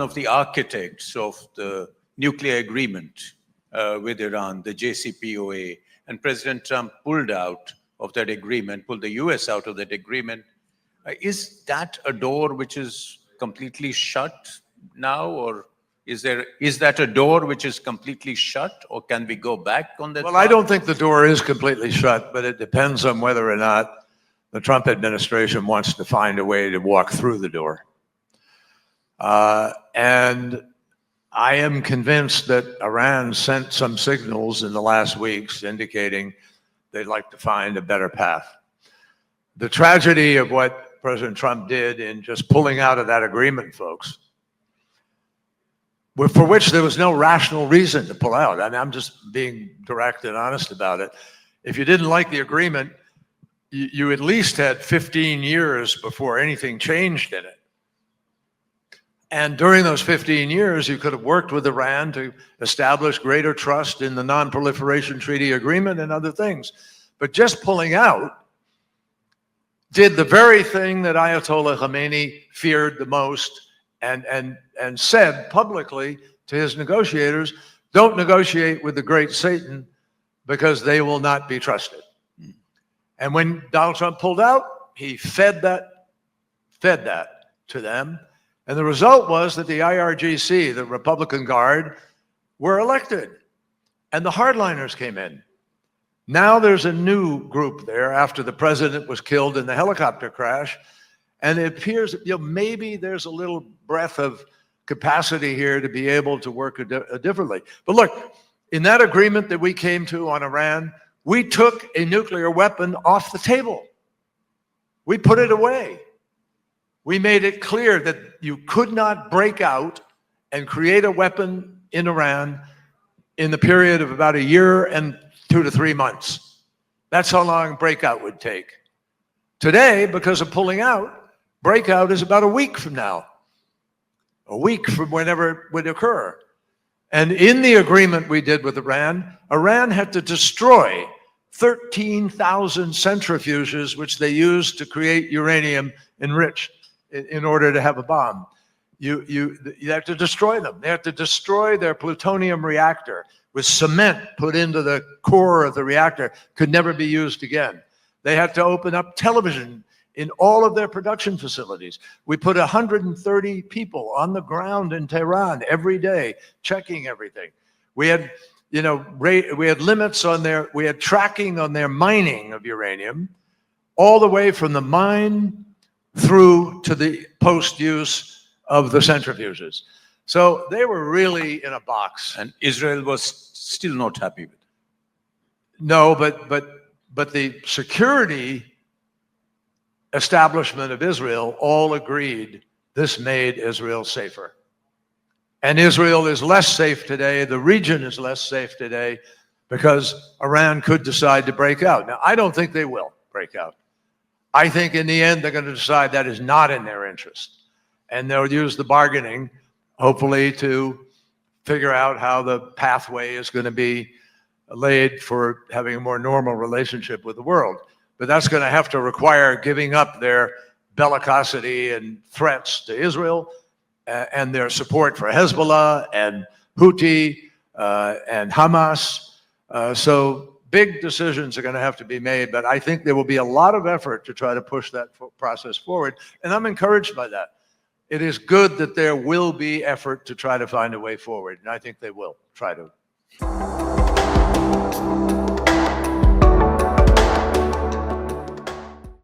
of the architects of the nuclear agreement with Iran, the JCPOA, and President Trump pulled out of that agreement, pulled the US out of that agreement. Is that a door which is completely shut now, or is that a door which is completely shut, or can we go back on that? Well, I don't think the door is completely shut, but it depends on whether or not the Trump administration wants to find a way to walk through the door. And I am convinced that Iran sent some signals in the last weeks indicating they'd like to find a better path. The tragedy of what President Trump did in just pulling out of that agreement, folks, for which there was no rational reason to pull out. I mean, I'm just being direct and honest about it. If you didn't like the agreement, you at least had 15 years before anything changed in it. And during those 15 years, you could have worked with Iran to establish greater trust in the Non-Proliferation Treaty Agreement and other things. But just pulling out did the very thing that Ayatollah Khamenei feared the most and said publicly to his negotiators, don't negotiate with the great Satan because they will not be trusted. And when Donald Trump pulled out, he fed that to them. And the result was that the IRGC, the Republican Guard, were elected. And the hardliners came in. Now there's a new group there after the president was killed in the helicopter crash. And it appears, maybe there's a little breath of capacity here to be able to work differently. But look, in that agreement that we came to on Iran, we took a nuclear weapon off the table. We put it away. We made it clear that you could not break out and create a weapon in Iran in the period of about a year and 2 to 3 months. That's how long breakout would take. Today, because of pulling out, breakout is about a week from now. A week from whenever it would occur. And in the agreement we did with Iran, Iran had to destroy 13,000 centrifuges which they used to create uranium enriched in order to have a bomb. You have to destroy them. They have to destroy their plutonium reactor with cement put into the core of the reactor, could never be used again. They had to open up television in all of their production facilities. We put 130 people on the ground in Tehran every day, checking everything. We had, we had limits on we had tracking on their mining of uranium, all the way from the mine through to the post-use of the centrifuges. So they were really in a box. And Israel was still not happy with it. No, but the security establishment of Israel all agreed this made Israel safer. And Israel is less safe today, the region is less safe today, because Iran could decide to break out. Now, I don't think they will break out. I think in the end, they're going to decide that is not in their interest. And they'll use the bargaining, hopefully, to figure out how the pathway is going to be laid for having a more normal relationship with the world. But that's going to have to require giving up their bellicosity and threats to Israel and their support for Hezbollah and Houthi and Hamas. So big decisions are going to have to be made, but I think there will be a lot of effort to try to push that process forward, and I'm encouraged by that. It is good that there will be effort to try to find a way forward, and I think they will try to.